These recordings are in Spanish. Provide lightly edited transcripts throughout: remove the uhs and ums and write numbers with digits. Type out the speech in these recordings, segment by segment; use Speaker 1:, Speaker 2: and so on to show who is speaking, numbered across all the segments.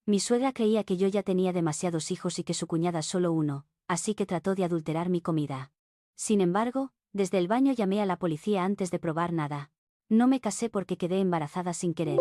Speaker 1: Mi suegra creía que yo ya tenía demasiados hijos y que su cuñada solo uno, así que trató de adulterar mi comida. Sin embargo, desde el baño llamé a la policía antes de probar nada. No me casé porque quedé embarazada sin querer.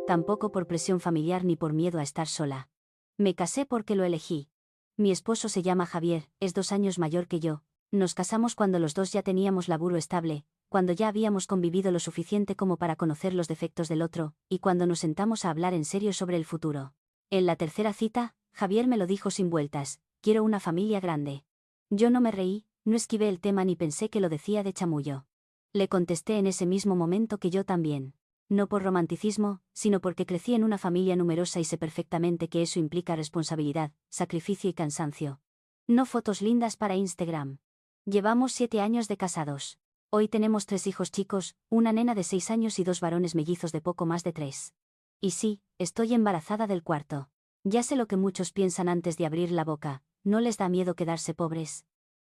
Speaker 1: Tampoco por presión familiar ni por miedo a estar sola. Me casé porque lo elegí. Mi esposo se llama Javier, es 2 años mayor que yo. Nos casamos cuando los dos ya teníamos laburo estable, cuando ya habíamos convivido lo suficiente como para conocer los defectos del otro, y cuando nos sentamos a hablar en serio sobre el futuro. En la tercera cita, Javier me lo dijo sin vueltas: quiero una familia grande. Yo no me reí, no esquivé el tema ni pensé que lo decía de chamullo. Le contesté en ese mismo momento que yo también. No por romanticismo, sino porque crecí en una familia numerosa y sé perfectamente que eso implica responsabilidad, sacrificio y cansancio. No fotos lindas para Instagram. Llevamos 7 años de casados. Hoy tenemos 3 hijos chicos, una nena de 6 años y 2 varones mellizos de poco más de 3. Y sí, estoy embarazada del cuarto. Ya sé lo que muchos piensan antes de abrir la boca: ¿no les da miedo quedarse pobres?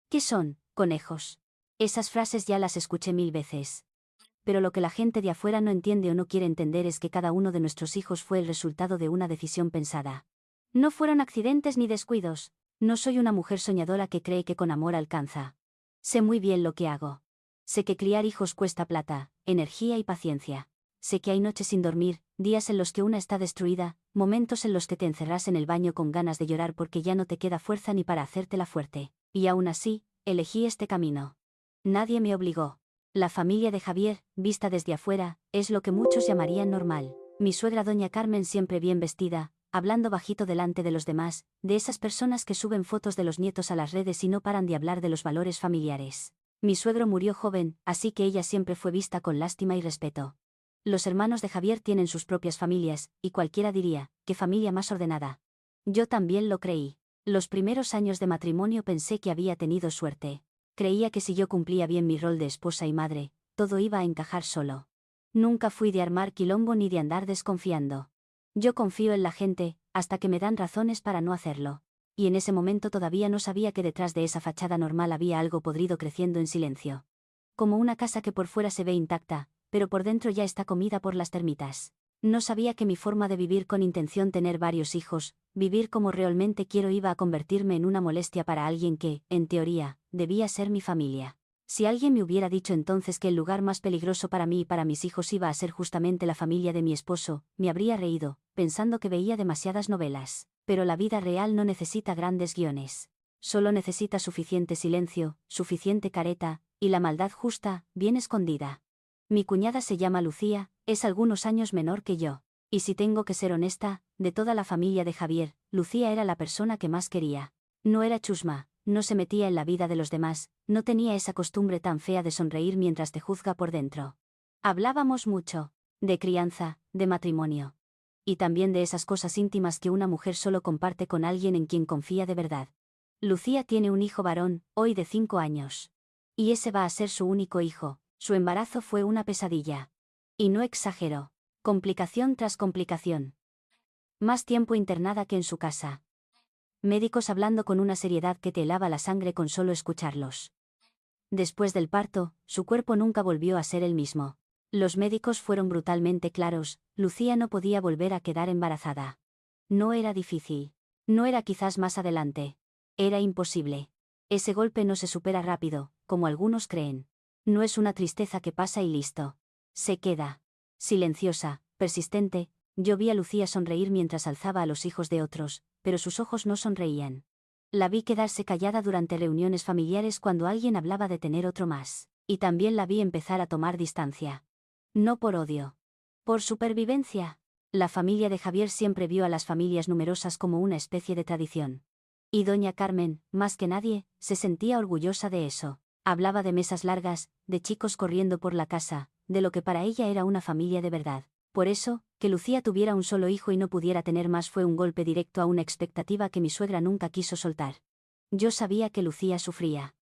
Speaker 1: ¿Qué son, conejos? Esas frases ya las escuché 1000 veces. Pero lo que la gente de afuera no entiende o no quiere entender es que cada uno de nuestros hijos fue el resultado de una decisión pensada. No fueron accidentes ni descuidos. No soy una mujer soñadora que cree que con amor alcanza. Sé muy bien lo que hago. Sé que criar hijos cuesta plata, energía y paciencia. Sé que hay noches sin dormir, días en los que una está destruida, momentos en los que te encerras en el baño con ganas de llorar porque ya no te queda fuerza ni para hacértela fuerte. Y aún así, elegí este camino. Nadie me obligó. La familia de Javier, vista desde afuera, es lo que muchos llamarían normal. Mi suegra doña Carmen siempre bien vestida, hablando bajito delante de los demás, de esas personas que suben fotos de los nietos a las redes y no paran de hablar de los valores familiares. Mi suegro murió joven, así que ella siempre fue vista con lástima y respeto. Los hermanos de Javier tienen sus propias familias, y cualquiera diría: ¿qué familia más ordenada? Yo también lo creí. Los primeros años de matrimonio pensé que había tenido suerte. Creía que si yo cumplía bien mi rol de esposa y madre, todo iba a encajar solo. Nunca fui de armar quilombo ni de andar desconfiando. Yo confío en la gente, hasta que me dan razones para no hacerlo. Y en ese momento todavía no sabía que detrás de esa fachada normal había algo podrido creciendo en silencio. Como una casa que por fuera se ve intacta, pero por dentro ya está comida por las termitas. No sabía que mi forma de vivir con intención tener varios hijos, vivir como realmente quiero, iba a convertirme en una molestia para alguien que, en teoría, debía ser mi familia. Si alguien me hubiera dicho entonces que el lugar más peligroso para mí y para mis hijos iba a ser justamente la familia de mi esposo, me habría reído, pensando que veía demasiadas novelas. Pero la vida real no necesita grandes guiones. Solo necesita suficiente silencio, suficiente careta, y la maldad justa, bien escondida. Mi cuñada se llama Lucía, es algunos años menor que yo. Y si tengo que ser honesta, de toda la familia de Javier, Lucía era la persona que más quería. No era chusma, no se metía en la vida de los demás, no tenía esa costumbre tan fea de sonreír mientras te juzga por dentro. Hablábamos mucho. De crianza, de matrimonio. Y también de esas cosas íntimas que una mujer solo comparte con alguien en quien confía de verdad. Lucía tiene un hijo varón, hoy de 5 años. Y ese va a ser su único hijo. Su embarazo fue una pesadilla. Y no exagero. Complicación tras complicación. Más tiempo internada que en su casa. Médicos hablando con una seriedad que te helaba la sangre con solo escucharlos. Después del parto, su cuerpo nunca volvió a ser el mismo. Los médicos fueron brutalmente claros: Lucía no podía volver a quedar embarazada. No era difícil. No era quizás más adelante. Era imposible. Ese golpe no se supera rápido, como algunos creen. No es una tristeza que pasa y listo. Se queda. Silenciosa, persistente. Yo vi a Lucía sonreír mientras alzaba a los hijos de otros, pero sus ojos no sonreían. La vi quedarse callada durante reuniones familiares cuando alguien hablaba de tener otro más, y también la vi empezar a tomar distancia. No por odio. Por supervivencia. La familia de Javier siempre vio a las familias numerosas como una especie de tradición. Y doña Carmen, más que nadie, se sentía orgullosa de eso. Hablaba de mesas largas, de chicos corriendo por la casa, de lo que para ella era una familia de verdad. Por eso, que Lucía tuviera un solo hijo y no pudiera tener más fue un golpe directo a una expectativa que mi suegra nunca quiso soltar. Yo sabía que Lucía sufría.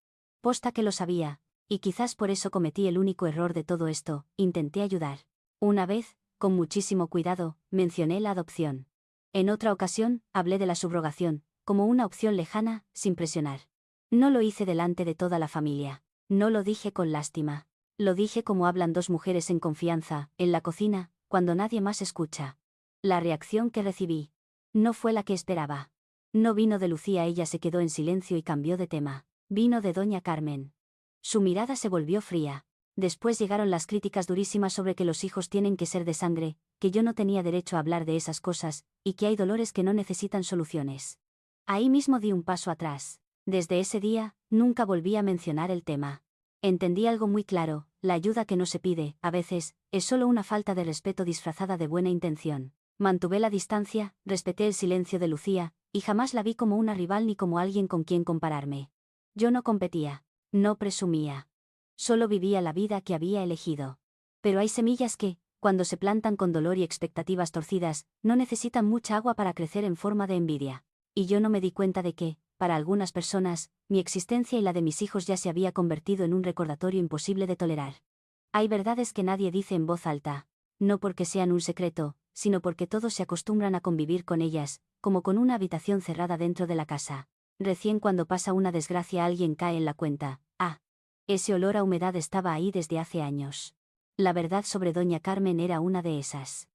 Speaker 1: Posta que lo sabía, y quizás por eso cometí el único error de todo esto: intenté ayudar. Una vez, con muchísimo cuidado, mencioné la adopción. En otra ocasión, hablé de la subrogación, como una opción lejana, sin presionar. No lo hice delante de toda la familia. No lo dije con lástima. Lo dije como hablan dos mujeres en confianza, en la cocina, cuando nadie más escucha. La reacción que recibí. No fue la que esperaba. No vino de Lucía, ella se quedó en silencio y cambió de tema. Vino de doña Carmen. Su mirada se volvió fría. Después llegaron las críticas durísimas sobre que los hijos tienen que ser de sangre, que yo no tenía derecho a hablar de esas cosas, y que hay dolores que no necesitan soluciones. Ahí mismo di un paso atrás. Desde ese día, nunca volví a mencionar el tema. Entendí algo muy claro: la ayuda que no se pide, a veces, es solo una falta de respeto disfrazada de buena intención. Mantuve la distancia, respeté el silencio de Lucía, y jamás la vi como una rival ni como alguien con quien compararme. Yo no competía. No presumía. Solo vivía la vida que había elegido. Pero hay semillas que, cuando se plantan con dolor y expectativas torcidas, no necesitan mucha agua para crecer en forma de envidia. Y yo no me di cuenta de que, para algunas personas, mi existencia y la de mis hijos ya se había convertido en un recordatorio imposible de tolerar. Hay verdades que nadie dice en voz alta. No porque sean un secreto, sino porque todos se acostumbran a convivir con ellas, como con una habitación cerrada dentro de la casa. Recién cuando pasa una desgracia alguien cae en la cuenta. Ah. Ese olor a humedad estaba ahí desde hace años. La verdad sobre doña Carmen era una de esas.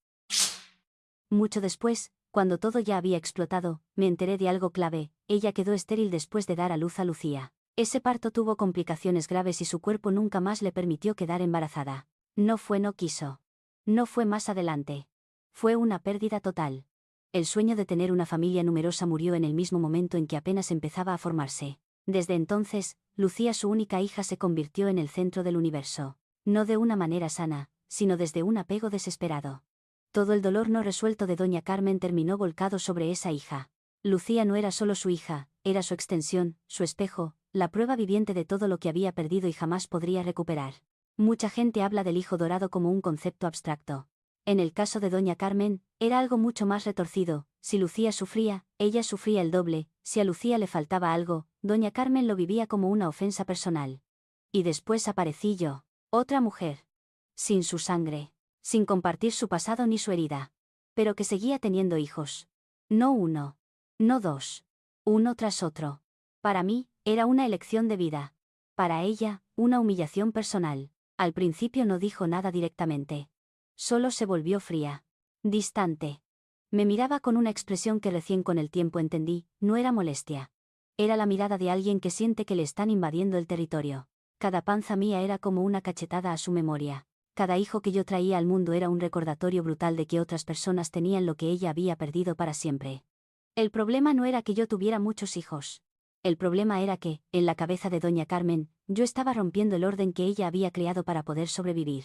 Speaker 1: Mucho después, cuando todo ya había explotado, me enteré de algo clave: ella quedó estéril después de dar a luz a Lucía. Ese parto tuvo complicaciones graves y su cuerpo nunca más le permitió quedar embarazada. No quiso. No fue más adelante. Fue una pérdida total. El sueño de tener una familia numerosa murió en el mismo momento en que apenas empezaba a formarse. Desde entonces, Lucía, su única hija, se convirtió en el centro del universo. No de una manera sana, sino desde un apego desesperado. Todo el dolor no resuelto de doña Carmen terminó volcado sobre esa hija. Lucía no era solo su hija, era su extensión, su espejo, la prueba viviente de todo lo que había perdido y jamás podría recuperar. Mucha gente habla del hijo dorado como un concepto abstracto. En el caso de doña Carmen, era algo mucho más retorcido. Si Lucía sufría, ella sufría el doble. Si a Lucía le faltaba algo, doña Carmen lo vivía como una ofensa personal. Y después aparecí yo, otra mujer. Sin su sangre. Sin compartir su pasado ni su herida. Pero que seguía teniendo hijos. No uno. No dos. Uno tras otro. Para mí, era una elección de vida. Para ella, una humillación personal. Al principio no dijo nada directamente. Solo se volvió fría. Distante. Me miraba con una expresión que recién con el tiempo entendí: no era molestia. Era la mirada de alguien que siente que le están invadiendo el territorio. Cada panza mía era como una cachetada a su memoria. Cada hijo que yo traía al mundo era un recordatorio brutal de que otras personas tenían lo que ella había perdido para siempre. El problema no era que yo tuviera muchos hijos. El problema era que, en la cabeza de doña Carmen, yo estaba rompiendo el orden que ella había creado para poder sobrevivir.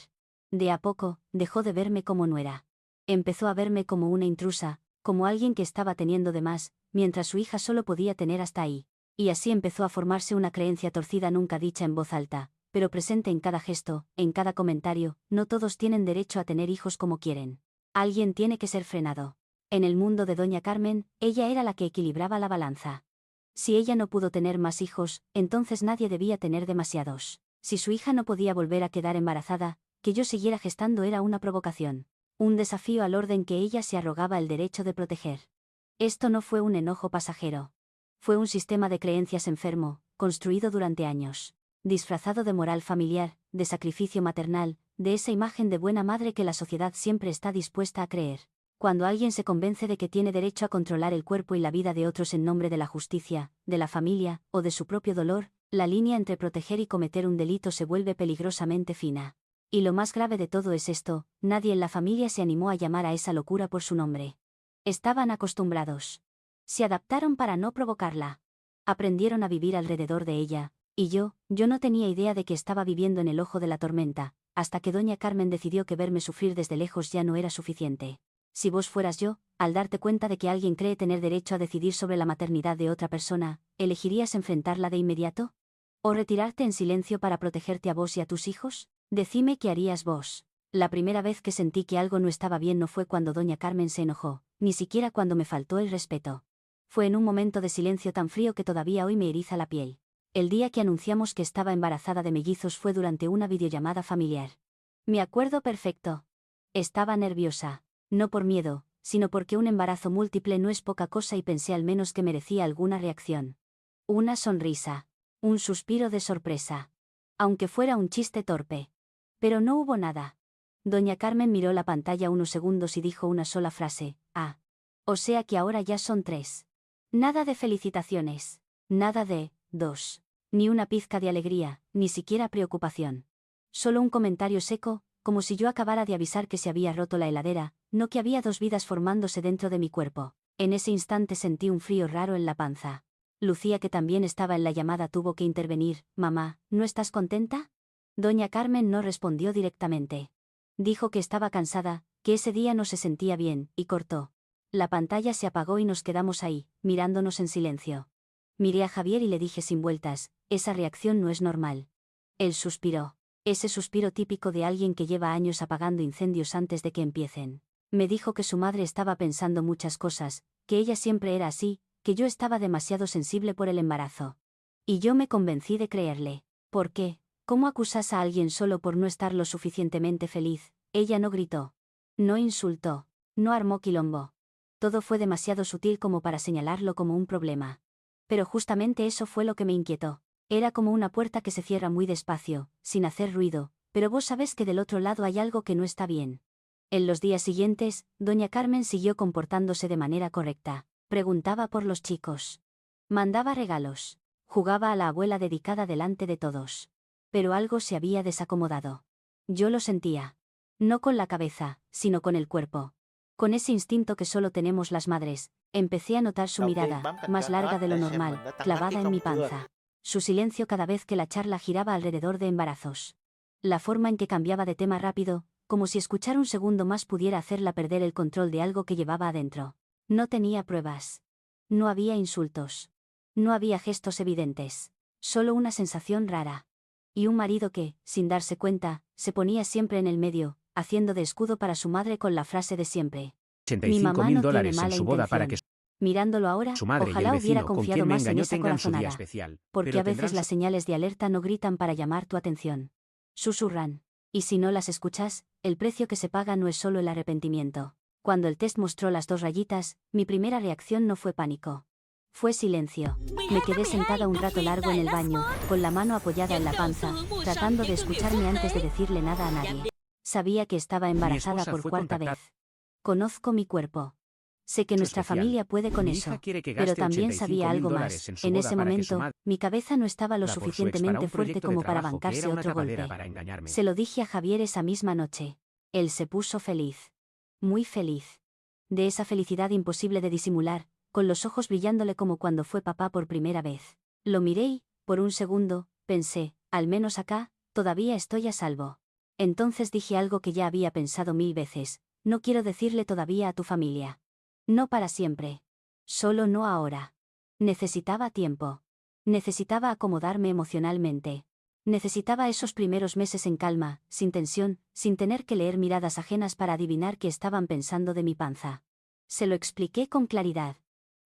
Speaker 1: De a poco, dejó de verme como nuera. Empezó a verme como una intrusa, como alguien que estaba teniendo de más, mientras su hija solo podía tener hasta ahí. Y así empezó a formarse una creencia torcida nunca dicha en voz alta, pero presente en cada gesto, en cada comentario: no todos tienen derecho a tener hijos como quieren. Alguien tiene que ser frenado. En el mundo de doña Carmen, ella era la que equilibraba la balanza. Si ella no pudo tener más hijos, entonces nadie debía tener demasiados. Si su hija no podía volver a quedar embarazada, que yo siguiera gestando era una provocación. Un desafío al orden que ella se arrogaba el derecho de proteger. Esto no fue un enojo pasajero. Fue un sistema de creencias enfermo, construido durante años. Disfrazado de moral familiar, de sacrificio maternal, de esa imagen de buena madre que la sociedad siempre está dispuesta a creer. Cuando alguien se convence de que tiene derecho a controlar el cuerpo y la vida de otros en nombre de la justicia, de la familia, o de su propio dolor, la línea entre proteger y cometer un delito se vuelve peligrosamente fina. Y lo más grave de todo es esto: nadie en la familia se animó a llamar a esa locura por su nombre. Estaban acostumbrados. Se adaptaron para no provocarla. Aprendieron a vivir alrededor de ella, y yo no tenía idea de que estaba viviendo en el ojo de la tormenta, hasta que doña Carmen decidió que verme sufrir desde lejos ya no era suficiente. Si vos fueras yo, al darte cuenta de que alguien cree tener derecho a decidir sobre la maternidad de otra persona, ¿elegirías enfrentarla de inmediato? ¿O retirarte en silencio para protegerte a vos y a tus hijos? Decime qué harías vos. La primera vez que sentí que algo no estaba bien no fue cuando doña Carmen se enojó, ni siquiera cuando me faltó el respeto. Fue en un momento de silencio tan frío que todavía hoy me eriza la piel. El día que anunciamos que estaba embarazada de mellizos fue durante una videollamada familiar. Me acuerdo perfecto. Estaba nerviosa. No por miedo, sino porque un embarazo múltiple no es poca cosa y pensé al menos que merecía alguna reacción. Una sonrisa. Un suspiro de sorpresa. Aunque fuera un chiste torpe. Pero no hubo nada. Doña Carmen miró la pantalla unos segundos y dijo una sola frase: ah. O sea que ahora ya son 3. Nada de felicitaciones. Nada de 2. Ni una pizca de alegría, ni siquiera preocupación. Solo un comentario seco, como si yo acabara de avisar que se había roto la heladera, no que había 2 vidas formándose dentro de mi cuerpo. En ese instante sentí un frío raro en la panza. Lucía, que también estaba en la llamada, tuvo que intervenir. «Mamá, ¿no estás contenta?» Doña Carmen no respondió directamente. Dijo que estaba cansada, que ese día no se sentía bien, y cortó. La pantalla se apagó y nos quedamos ahí, mirándonos en silencio. Miré a Javier y le dije sin vueltas: «Esa reacción no es normal». Él suspiró. Ese suspiro típico de alguien que lleva años apagando incendios antes de que empiecen. Me dijo que su madre estaba pensando muchas cosas, que ella siempre era así, que yo estaba demasiado sensible por el embarazo. Y yo me convencí de creerle. ¿Por qué? ¿Cómo acusas a alguien solo por no estar lo suficientemente feliz? Ella no gritó. No insultó. No armó quilombo. Todo fue demasiado sutil como para señalarlo como un problema. Pero justamente eso fue lo que me inquietó. Era como una puerta que se cierra muy despacio, sin hacer ruido, pero vos sabés que del otro lado hay algo que no está bien. En los días siguientes, doña Carmen siguió comportándose de manera correcta. Preguntaba por los chicos. Mandaba regalos. Jugaba a la abuela dedicada delante de todos. Pero algo se había desacomodado. Yo lo sentía. No con la cabeza, sino con el cuerpo. Con ese instinto que solo tenemos las madres, empecé a notar su mirada, más larga de lo normal, clavada en mi panza. Su silencio cada vez que la charla giraba alrededor de embarazos. La forma en que cambiaba de tema rápido, como si escuchar un segundo más pudiera hacerla perder el control de algo que llevaba adentro. No tenía pruebas. No había insultos. No había gestos evidentes. Solo una sensación rara. Y un marido que, sin darse cuenta, se ponía siempre en el medio, haciendo de escudo para su madre con la frase de siempre. Mi mamá no tiene mala intención. Mirándolo ahora, ojalá hubiera confiado más en esa corazonada. Porque a veces las señales de alerta no gritan para llamar tu atención. Susurran. Y si no las escuchas, el precio que se paga no es solo el arrepentimiento. Cuando el test mostró las 2 rayitas, mi primera reacción no fue pánico. Fue silencio. Me quedé sentada un rato largo en el baño, con la mano apoyada en la panza, tratando de escucharme antes de decirle nada a nadie. Sabía que estaba embarazada por 4ª vez. Conozco mi cuerpo. Sé que nuestra familia puede con eso, pero también sabía algo más. En ese momento, mi cabeza no estaba lo suficientemente fuerte como para bancarse otro golpe. Se lo dije a Javier esa misma noche. Él se puso feliz. Muy feliz. De esa felicidad imposible de disimular, con los ojos brillándole como cuando fue papá por primera vez. Lo miré y, por un segundo, pensé: al menos acá, todavía estoy a salvo. Entonces dije algo que ya había pensado 1000 veces: no quiero decirle todavía a tu familia. No para siempre. Solo no ahora. Necesitaba tiempo. Necesitaba acomodarme emocionalmente. Necesitaba esos primeros meses en calma, sin tensión, sin tener que leer miradas ajenas para adivinar qué estaban pensando de mi panza. Se lo expliqué con claridad.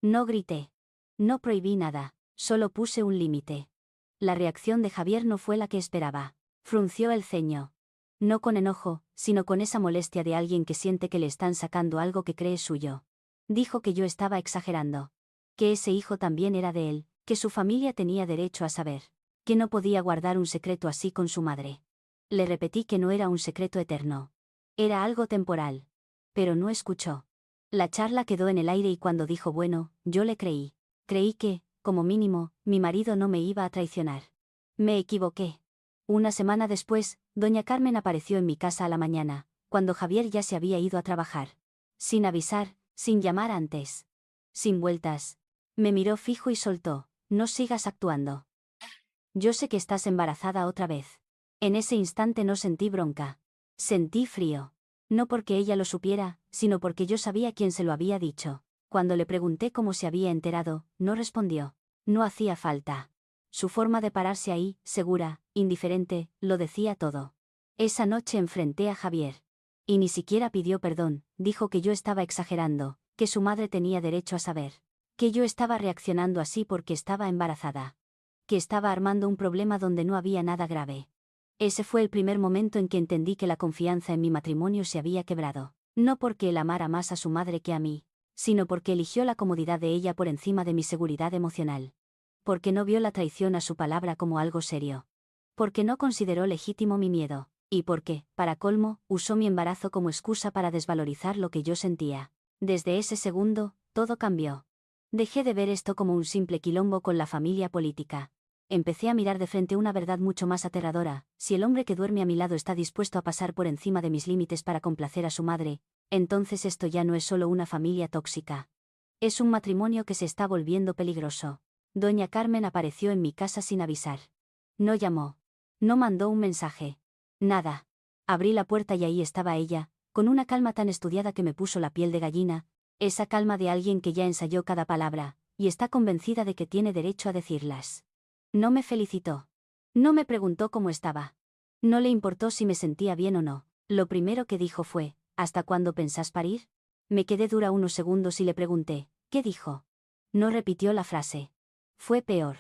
Speaker 1: No grité. No prohibí nada, solo puse un límite. La reacción de Javier no fue la que esperaba. Frunció el ceño. No con enojo, sino con esa molestia de alguien que siente que le están sacando algo que cree suyo. Dijo que yo estaba exagerando. Que ese hijo también era de él, que su familia tenía derecho a saber. Que no podía guardar un secreto así con su madre. Le repetí que no era un secreto eterno. Era algo temporal. Pero no escuchó. La charla quedó en el aire y cuando dijo bueno, yo le creí. Creí que, como mínimo, mi marido no me iba a traicionar. Me equivoqué. Una semana después, doña Carmen apareció en mi casa a la mañana, cuando Javier ya se había ido a trabajar. Sin avisar, sin llamar antes. Sin vueltas. Me miró fijo y soltó: no sigas actuando. Yo sé que estás embarazada otra vez. En ese instante no sentí bronca. Sentí frío. No porque ella lo supiera, sino porque yo sabía quién se lo había dicho. Cuando le pregunté cómo se había enterado, no respondió. No hacía falta. Su forma de pararse ahí, segura, indiferente, lo decía todo. Esa noche enfrenté a Javier. Y ni siquiera pidió perdón, dijo que yo estaba exagerando, que su madre tenía derecho a saber. Que yo estaba reaccionando así porque estaba embarazada. Que estaba armando un problema donde no había nada grave. Ese fue el primer momento en que entendí que la confianza en mi matrimonio se había quebrado. No porque él amara más a su madre que a mí, sino porque eligió la comodidad de ella por encima de mi seguridad emocional. Porque no vio la traición a su palabra como algo serio. Porque no consideró legítimo mi miedo. Y porque, para colmo, usó mi embarazo como excusa para desvalorizar lo que yo sentía. Desde ese segundo, todo cambió. Dejé de ver esto como un simple quilombo con la familia política. Empecé a mirar de frente una verdad mucho más aterradora: si el hombre que duerme a mi lado está dispuesto a pasar por encima de mis límites para complacer a su madre, entonces esto ya no es solo una familia tóxica. Es un matrimonio que se está volviendo peligroso. Doña Carmen apareció en mi casa sin avisar. No llamó. No mandó un mensaje. Nada. Abrí la puerta y ahí estaba ella, con una calma tan estudiada que me puso la piel de gallina, esa calma de alguien que ya ensayó cada palabra, y está convencida de que tiene derecho a decirlas. No me felicitó. No me preguntó cómo estaba. No le importó si me sentía bien o no. Lo primero que dijo fue: ¿hasta cuándo pensás parir? Me quedé dura unos segundos y le pregunté: ¿qué dijo? No repitió la frase. Fue peor.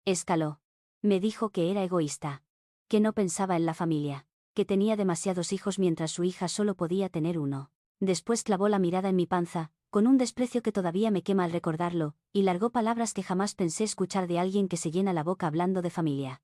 Speaker 1: Escaló. Me dijo que era egoísta. Que no pensaba en la familia. Que tenía demasiados hijos mientras su hija solo podía tener uno. Después clavó la mirada en mi panza, con un desprecio que todavía me quema al recordarlo, y largó palabras que jamás pensé escuchar de alguien que se llena la boca hablando de familia.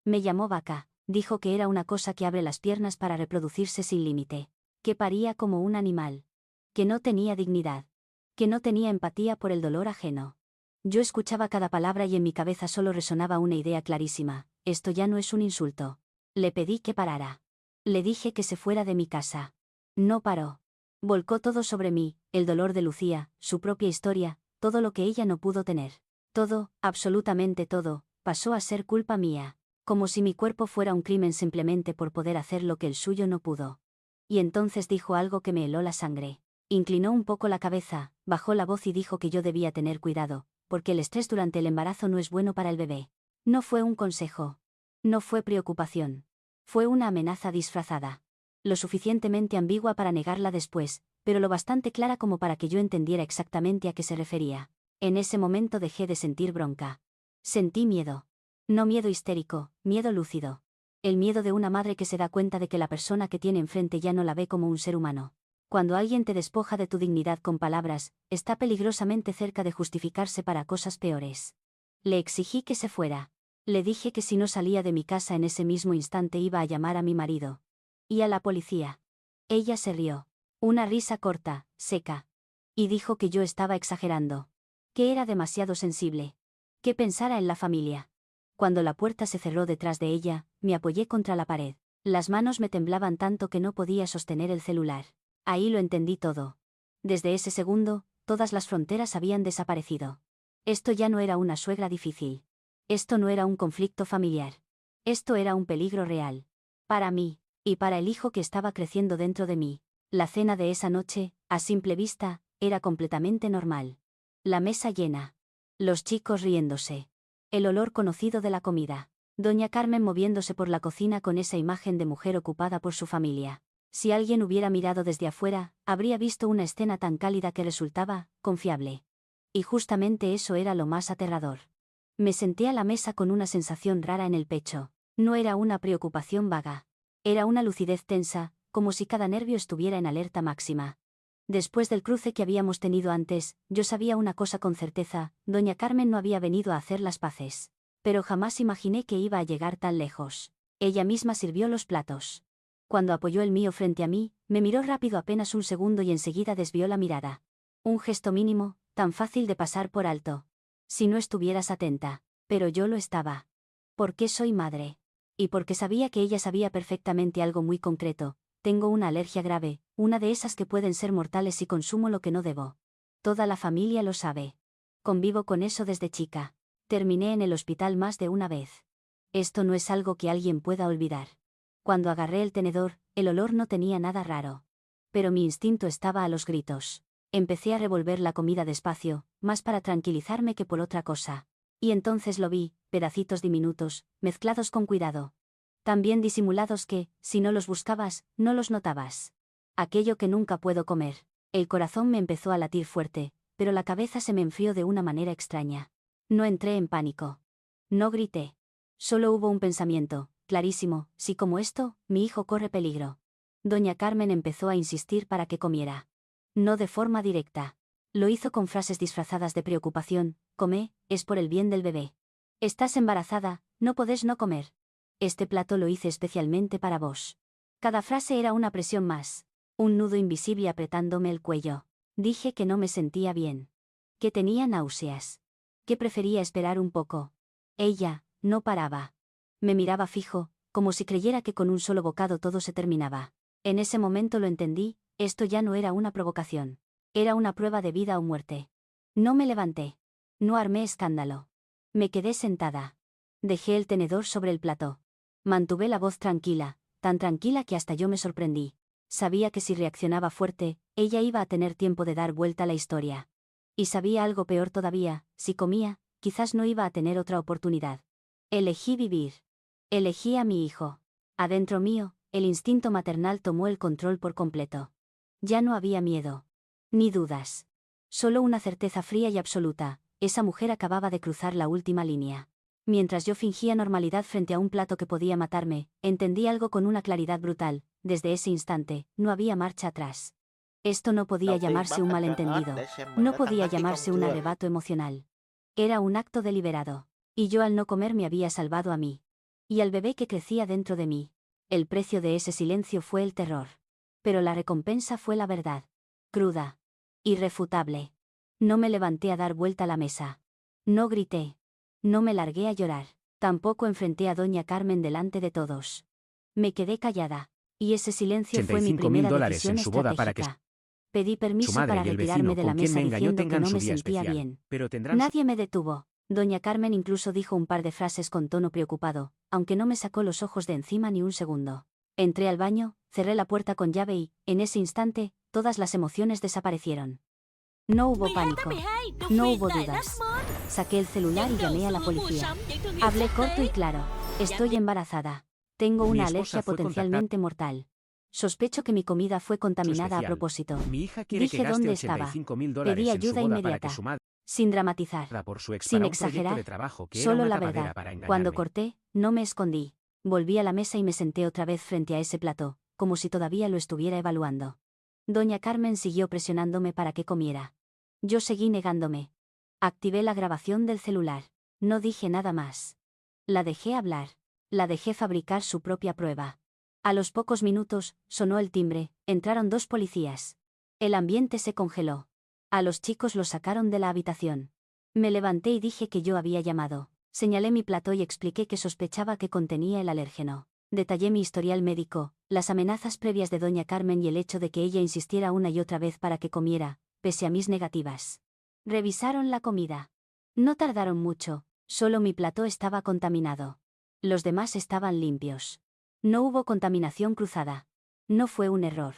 Speaker 1: Me llamó vaca, dijo que era una cosa que abre las piernas para reproducirse sin límite. Que paría como un animal. Que no tenía dignidad. Que no tenía empatía por el dolor ajeno. Yo escuchaba cada palabra y en mi cabeza solo resonaba una idea clarísima: esto ya no es un insulto. Le pedí que parara. Le dije que se fuera de mi casa. No paró. Volcó todo sobre mí: el dolor de Lucía, su propia historia, todo lo que ella no pudo tener. Todo, absolutamente todo, pasó a ser culpa mía. Como si mi cuerpo fuera un crimen simplemente por poder hacer lo que el suyo no pudo. Y entonces dijo algo que me heló la sangre. Inclinó un poco la cabeza, bajó la voz y dijo que yo debía tener cuidado, porque el estrés durante el embarazo no es bueno para el bebé. No fue un consejo. No fue preocupación. Fue una amenaza disfrazada. Lo suficientemente ambigua para negarla después, pero lo bastante clara como para que yo entendiera exactamente a qué se refería. En ese momento dejé de sentir bronca. Sentí miedo. No miedo histérico, miedo lúcido. El miedo de una madre que se da cuenta de que la persona que tiene enfrente ya no la ve como un ser humano. Cuando alguien te despoja de tu dignidad con palabras, está peligrosamente cerca de justificarse para cosas peores. Le exigí que se fuera. Le dije que si no salía de mi casa en ese mismo instante iba a llamar a mi marido. Y a la policía. Ella se rió. Una risa corta, seca. Y dijo que yo estaba exagerando. Que era demasiado sensible. Que pensara en la familia. Cuando la puerta se cerró detrás de ella, me apoyé contra la pared. Las manos me temblaban tanto que no podía sostener el celular. Ahí lo entendí todo. Desde ese segundo, todas las fronteras habían desaparecido. Esto ya no era una suegra difícil. Esto no era un conflicto familiar. Esto era un peligro real. Para mí, y para el hijo que estaba creciendo dentro de mí. La cena de esa noche, a simple vista, era completamente normal. La mesa llena. Los chicos riéndose. El olor conocido de la comida. Doña Carmen moviéndose por la cocina con esa imagen de mujer ocupada por su familia. Si alguien hubiera mirado desde afuera, habría visto una escena tan cálida que resultaba confiable. Y justamente eso era lo más aterrador. Me senté a la mesa con una sensación rara en el pecho. No era una preocupación vaga. Era una lucidez tensa, como si cada nervio estuviera en alerta máxima. Después del cruce que habíamos tenido antes, yo sabía una cosa con certeza: doña Carmen no había venido a hacer las paces. Pero jamás imaginé que iba a llegar tan lejos. Ella misma sirvió los platos. Cuando apoyó el mío frente a mí, me miró rápido apenas un segundo y enseguida desvió la mirada. Un gesto mínimo, tan fácil de pasar por alto. Si no estuvieras atenta. Pero yo lo estaba. ¿Por qué soy madre? Y porque sabía que ella sabía perfectamente algo muy concreto. Tengo una alergia grave, una de esas que pueden ser mortales si consumo lo que no debo. Toda la familia lo sabe. Convivo con eso desde chica. Terminé en el hospital más de una vez. Esto no es algo que alguien pueda olvidar. Cuando agarré el tenedor, el olor no tenía nada raro. Pero mi instinto estaba a los gritos. Empecé a revolver la comida despacio, más para tranquilizarme que por otra cosa. Y entonces lo vi, pedacitos diminutos, mezclados con cuidado. Tan bien disimulados que, si no los buscabas, no los notabas. Aquello que nunca puedo comer. El corazón me empezó a latir fuerte, pero la cabeza se me enfrió de una manera extraña. No entré en pánico. No grité. Solo hubo un pensamiento, clarísimo: si como esto, mi hijo corre peligro. Doña Carmen empezó a insistir para que comiera. No de forma directa. Lo hizo con frases disfrazadas de preocupación: come, es por el bien del bebé. Estás embarazada, no podés no comer. Este plato lo hice especialmente para vos. Cada frase era una presión más. Un nudo invisible apretándome el cuello. Dije que no me sentía bien. Que tenía náuseas. Que prefería esperar un poco. Ella, no paraba. Me miraba fijo, como si creyera que con un solo bocado todo se terminaba. En ese momento lo entendí, esto ya no era una provocación. Era una prueba de vida o muerte. No me levanté. No armé escándalo. Me quedé sentada. Dejé el tenedor sobre el plató. Mantuve la voz tranquila, tan tranquila que hasta yo me sorprendí. Sabía que si reaccionaba fuerte, ella iba a tener tiempo de dar vuelta a la historia. Y sabía algo peor todavía, si comía, quizás no iba a tener otra oportunidad. Elegí vivir. Elegí a mi hijo. Adentro mío, el instinto maternal tomó el control por completo. Ya no había miedo. Ni dudas. Solo una certeza fría y absoluta, esa mujer acababa de cruzar la última línea. Mientras yo fingía normalidad frente a un plato que podía matarme, entendí algo con una claridad brutal, desde ese instante, no había marcha atrás. Esto no podía
Speaker 2: Đầu tiên
Speaker 1: llamarse
Speaker 2: bấm
Speaker 1: un
Speaker 2: thịt con ớt
Speaker 1: malentendido.
Speaker 2: để xem mình
Speaker 1: No
Speaker 2: đã tăng
Speaker 1: podía
Speaker 2: mắc hay không
Speaker 1: llamarse un
Speaker 2: chưa.
Speaker 1: arrebato emocional. Era un acto deliberado. Y yo al no comer me había salvado a mí. Y al bebé que crecía dentro de mí. El precio de ese silencio fue el terror. Pero la recompensa fue la verdad. Cruda. Irrefutable. No me levanté a dar vuelta a la mesa. No grité. No me largué a llorar. Tampoco enfrenté a doña Carmen delante de todos. Me quedé callada. Y ese silencio fue mi primera
Speaker 3: $85.000
Speaker 1: decisión
Speaker 3: en su boda para que
Speaker 1: estratégica. Pedí
Speaker 3: su
Speaker 1: permiso
Speaker 3: madre
Speaker 1: para
Speaker 3: y el
Speaker 1: retirarme
Speaker 3: vecino
Speaker 1: de la
Speaker 3: con quien
Speaker 1: mesa
Speaker 3: me engañó
Speaker 1: diciendo que
Speaker 3: tengan
Speaker 1: no
Speaker 3: su
Speaker 1: me
Speaker 3: día
Speaker 1: sentía
Speaker 3: especial,
Speaker 1: bien.
Speaker 3: pero tendrán
Speaker 1: Nadie me detuvo. Doña Carmen incluso dijo un par de frases con tono preocupado, aunque no me sacó los ojos de encima ni un segundo. Entré al baño, cerré la puerta con llave y, en ese instante, todas las emociones desaparecieron. No hubo
Speaker 4: 12 tháng
Speaker 1: pánico.
Speaker 4: 12, được
Speaker 1: No
Speaker 4: quyền
Speaker 1: hubo
Speaker 4: tại
Speaker 1: dudas.
Speaker 4: Lachmon.
Speaker 1: Saqué el celular y
Speaker 4: Dẫn đầu
Speaker 1: llamé a
Speaker 4: xu
Speaker 1: la
Speaker 4: hướng mua
Speaker 1: policía.
Speaker 4: sắm những thương hiệu
Speaker 1: Hablé
Speaker 4: quốc
Speaker 1: corto y
Speaker 4: tế.
Speaker 1: claro. Estoy embarazada. Tengo
Speaker 3: Mi
Speaker 1: una
Speaker 3: esposa
Speaker 1: alergia
Speaker 3: fue
Speaker 1: potencialmente mortal. Sospecho que mi comida fue contaminada a
Speaker 3: especial.
Speaker 1: propósito.
Speaker 3: Mi hija quiere que
Speaker 1: Dije
Speaker 3: gaste
Speaker 1: dónde estaba.
Speaker 3: $85.000
Speaker 1: Pedí
Speaker 3: en su
Speaker 1: ayuda
Speaker 3: boda para que su
Speaker 1: inmediata.
Speaker 3: madre,
Speaker 1: Sin dramatizar.
Speaker 3: por su ex,
Speaker 1: Sin
Speaker 3: para un proyecto
Speaker 1: exagerar.
Speaker 3: de trabajo que era
Speaker 1: Solo
Speaker 3: una
Speaker 1: la
Speaker 3: tapadera
Speaker 1: verdad.
Speaker 3: para
Speaker 1: Cuando
Speaker 3: engañarme.
Speaker 1: corté, no me escondí. Volví a la mesa y me senté otra vez frente a ese plató, como si todavía lo estuviera evaluando. Doña Carmen siguió presionándome para que comiera. Yo seguí negándome. Activé la grabación del celular. No dije nada más. La dejé hablar. La dejé fabricar su propia prueba. A los pocos minutos, sonó el timbre, entraron 2 policías. El ambiente se congeló. A los chicos los sacaron de la habitación. Me levanté y dije que yo había llamado. Señalé mi plato y expliqué que sospechaba que contenía el alérgeno. Detallé mi historial médico, las amenazas previas de doña Carmen y el hecho de que ella insistiera una y otra vez para que comiera, pese a mis negativas. Revisaron la comida. No tardaron mucho, solo mi plató estaba contaminado. Los demás estaban limpios. No hubo contaminación cruzada. No fue un error.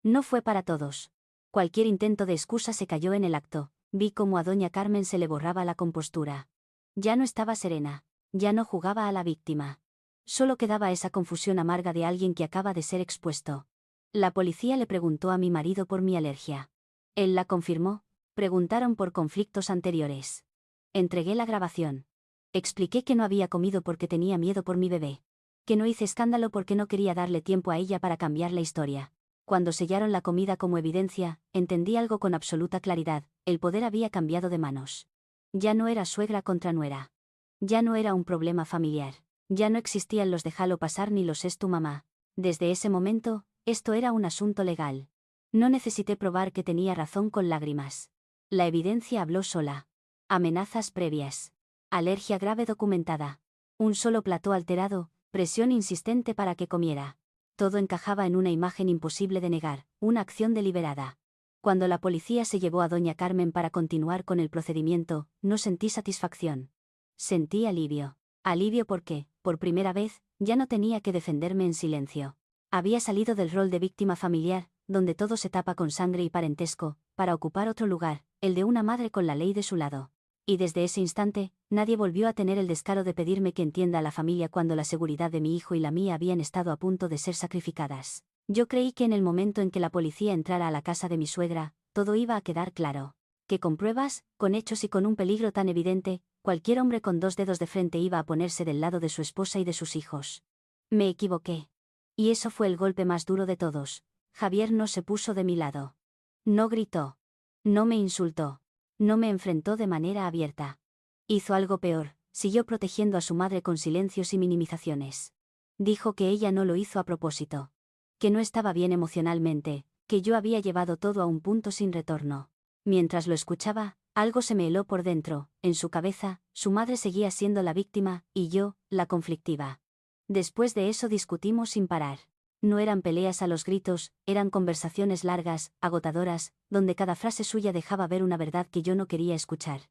Speaker 1: No fue para todos. Cualquier intento de excusa se cayó en el acto. Vi cómo a doña Carmen se le borraba la compostura. Ya no estaba serena. Ya no jugaba a la víctima. Solo quedaba esa confusión amarga de alguien que acaba de ser expuesto. La policía le preguntó a mi marido por mi alergia. Él la confirmó. Preguntaron por conflictos anteriores. Entregué la grabación. Expliqué que no había comido porque tenía miedo por mi bebé. Que no hice escándalo porque no quería darle tiempo a ella para cambiar la historia. Cuando sellaron la comida como evidencia, entendí algo con absoluta claridad, el poder había cambiado de manos. Ya no era suegra contra nuera. Ya no era un problema familiar. Ya no existían los déjalo pasar ni los es tu mamá. Desde ese momento, esto era un asunto legal. No necesité probar que tenía razón con lágrimas. La evidencia habló sola. Amenazas previas. Alergia grave documentada. Un solo plató alterado, presión insistente para que comiera. Todo encajaba en una imagen imposible de negar, una acción deliberada. Cuando la policía se llevó a doña Carmen para continuar con el procedimiento, no sentí satisfacción. Sentí alivio. Alivio porque, por primera vez, ya no tenía que defenderme en silencio. Había salido del rol de víctima familiar, donde todo se tapa con sangre y parentesco, para ocupar otro lugar, el de una madre con la ley de su lado. Y desde ese instante, nadie volvió a tener el descaro de pedirme que entienda a la familia cuando la seguridad de mi hijo y la mía habían estado a punto de ser sacrificadas. Yo creí que en el momento en que la policía entrara a la casa de mi suegra, todo iba a quedar claro. Que con pruebas, con hechos y con un peligro tan evidente, cualquier hombre con 2 dedos de frente iba a ponerse del lado de su esposa y de sus hijos. Me equivoqué. Y eso fue el golpe más duro de todos. Javier no se puso de mi lado. No gritó. No me insultó. No me enfrentó de manera abierta. Hizo algo peor, siguió protegiendo a su madre con silencios y minimizaciones. Dijo que ella no lo hizo a propósito. Que no estaba bien emocionalmente, que yo había llevado todo a un punto sin retorno. Mientras lo escuchaba, algo se me heló por dentro. En su cabeza, su madre seguía siendo la víctima, y yo, la conflictiva. Después de eso discutimos sin parar. No eran peleas a los gritos, eran conversaciones largas, agotadoras, donde cada frase suya dejaba ver una verdad que yo no quería escuchar.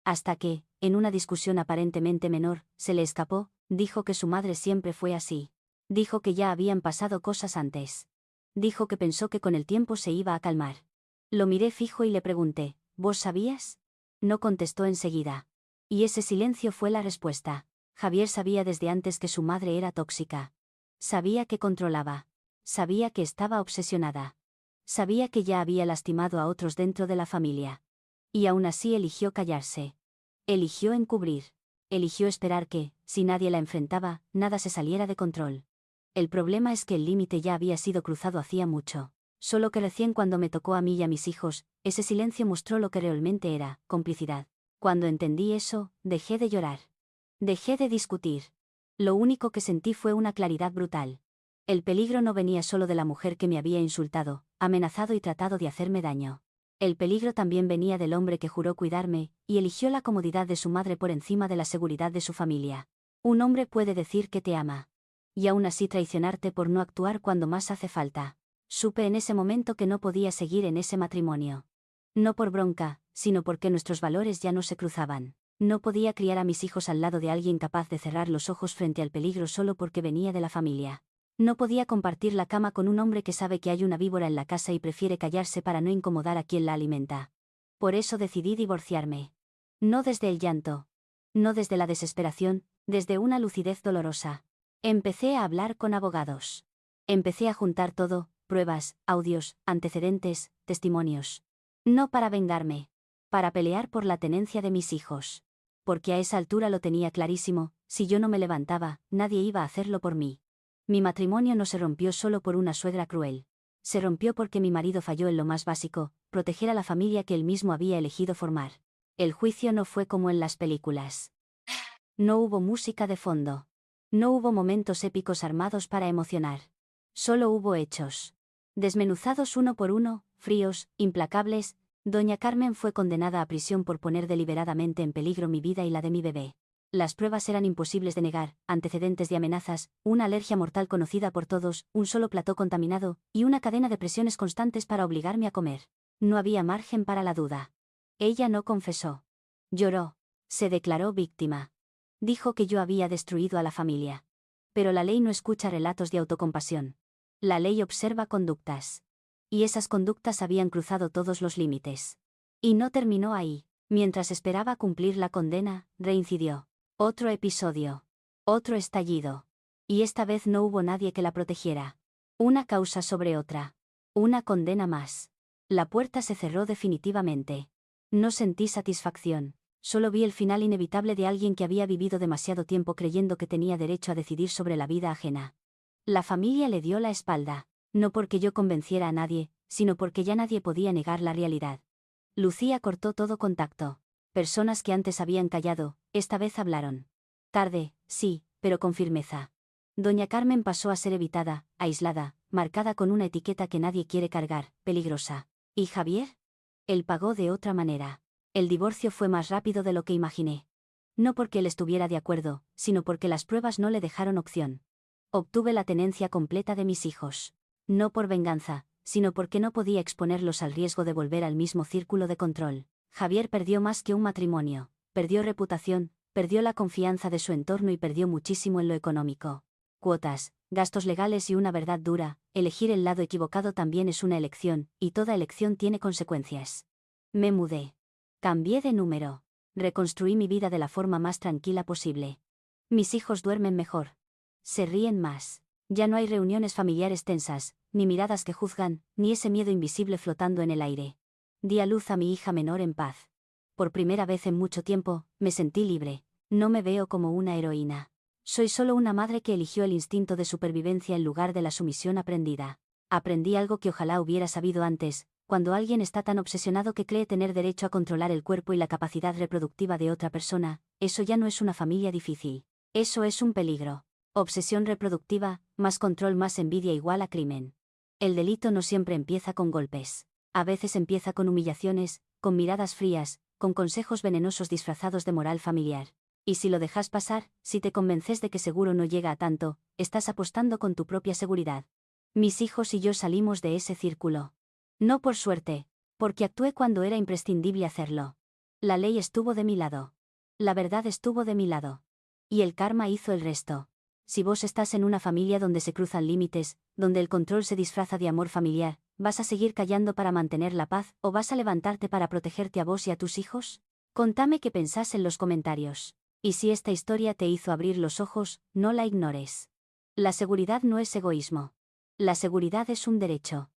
Speaker 1: Hasta que, en una discusión aparentemente menor, se le escapó, dijo que su madre siempre fue así. Dijo que ya habían pasado cosas antes. Dijo que pensó que con el tiempo se iba a calmar. Lo miré fijo y le pregunté, ¿vos sabías? No contestó enseguida. Y ese silencio fue la respuesta. Javier sabía desde antes que su madre era tóxica. Sabía que controlaba. Sabía que estaba obsesionada. Sabía que ya había lastimado a otros dentro de la familia. Y aún así eligió callarse. Eligió encubrir. Eligió esperar que, si nadie la enfrentaba, nada se saliera de control. El problema es que el límite ya había sido cruzado hacía mucho. Solo que recién cuando me tocó a mí y a mis hijos, ese silencio mostró lo que realmente era, complicidad. Cuando entendí eso, dejé de llorar. Dejé de discutir. Lo único que sentí fue una claridad brutal. El peligro no venía solo de la mujer que me había insultado, amenazado y tratado de hacerme daño. El peligro también venía del hombre que juró cuidarme, y eligió la comodidad de su madre por encima de la seguridad de su familia. Un hombre puede decir que te ama. Y aún así traicionarte por no actuar cuando más hace falta. Supe en ese momento que no podía seguir en ese matrimonio. No por bronca, sino porque nuestros valores ya no se cruzaban. No podía criar a mis hijos al lado de alguien capaz de cerrar los ojos frente al peligro solo porque venía de la familia. No podía compartir la cama con un hombre que sabe que hay una víbora en la casa y prefiere callarse para no incomodar a quien la alimenta. Por eso decidí divorciarme. No desde el llanto. No desde la desesperación, desde una lucidez dolorosa. Empecé a hablar con abogados. Empecé a juntar todo, pruebas, audios, antecedentes, testimonios. No para vengarme. Para pelear por la tenencia de mis hijos. Porque a esa altura lo tenía clarísimo, si yo no me levantaba, nadie iba a hacerlo por mí. Mi matrimonio no se rompió solo por una suegra cruel. Se rompió porque mi marido falló en lo más básico, proteger a la familia que él mismo había elegido formar. El juicio no fue como en las películas. No hubo música de fondo. No hubo momentos épicos armados para emocionar. Solo hubo hechos. Desmenuzados uno por uno, fríos, implacables, doña Carmen fue condenada a prisión por poner deliberadamente en peligro mi vida y la de mi bebé. Las pruebas eran imposibles de negar, antecedentes de amenazas, una alergia mortal conocida por todos, un solo plató contaminado, y una cadena de presiones constantes para obligarme a comer. No había margen para la duda. Ella no confesó. Lloró. Se declaró víctima. Dijo que yo había destruido a la familia. Pero la ley no escucha relatos de autocompasión. La ley observa conductas. Y esas conductas habían cruzado todos los límites. Y no terminó ahí. Mientras esperaba cumplir la condena, reincidió. Otro episodio. Otro estallido. Y esta vez no hubo nadie que la protegiera. Una causa sobre otra. Una condena más. La puerta se cerró definitivamente. No sentí satisfacción. Solo vi el final inevitable de alguien que había vivido demasiado tiempo creyendo que tenía derecho a decidir sobre la vida ajena. La familia le dio la espalda. No porque yo convenciera a nadie, sino porque ya nadie podía negar la realidad. Lucía cortó todo contacto. Personas que antes habían callado, esta vez hablaron. Tarde, sí, pero con firmeza. Doña Carmen pasó a ser evitada, aislada, marcada con una etiqueta que nadie quiere cargar, peligrosa. ¿Y Javier? Él pagó de otra manera. El divorcio fue más rápido de lo que imaginé. No porque él estuviera de acuerdo, sino porque las pruebas no le dejaron opción. Obtuve la tenencia completa de mis hijos. No por venganza, sino porque no podía exponerlos al riesgo de volver al mismo círculo de control. Javier perdió más que un matrimonio, perdió reputación, perdió la confianza de su entorno y perdió muchísimo en lo económico. Cuotas, gastos legales y una verdad dura, elegir el lado equivocado también es una elección, y toda elección tiene consecuencias. Me mudé. Cambié de número. Reconstruí mi vida de la forma más tranquila posible. Mis hijos duermen mejor. Se ríen más. Ya no hay reuniones familiares tensas, ni miradas que juzgan, ni ese miedo invisible flotando en el aire. Di a luz a mi hija menor en paz. Por primera vez en mucho tiempo, me sentí libre. No me veo como una heroína. Soy solo una madre que eligió el instinto de supervivencia en lugar de la sumisión aprendida. Aprendí algo que ojalá hubiera sabido antes, cuando alguien está tan obsesionado que cree tener derecho a controlar el cuerpo y la capacidad reproductiva de otra persona, eso ya no es una familia difícil. Eso es un peligro. Obsesión reproductiva, más control más envidia igual a crimen. El delito no siempre empieza con golpes. A veces empieza con humillaciones, con miradas frías, con consejos venenosos disfrazados de moral familiar. Y si lo dejas pasar, si te convences de que seguro no llega a tanto, estás apostando con tu propia seguridad. Mis hijos y yo salimos de ese círculo. No por suerte, porque actué cuando era imprescindible hacerlo. La ley estuvo de mi lado. La verdad estuvo de mi lado. Y el karma hizo el resto. Si vos estás en una familia donde se cruzan límites, donde el control se disfraza de amor familiar, ¿vas a seguir callando para mantener la paz o vas a levantarte para protegerte a vos y a tus hijos? Contame qué pensás en los comentarios. Y si esta historia te hizo abrir los ojos, no la ignores. La seguridad no es egoísmo. La seguridad es un derecho.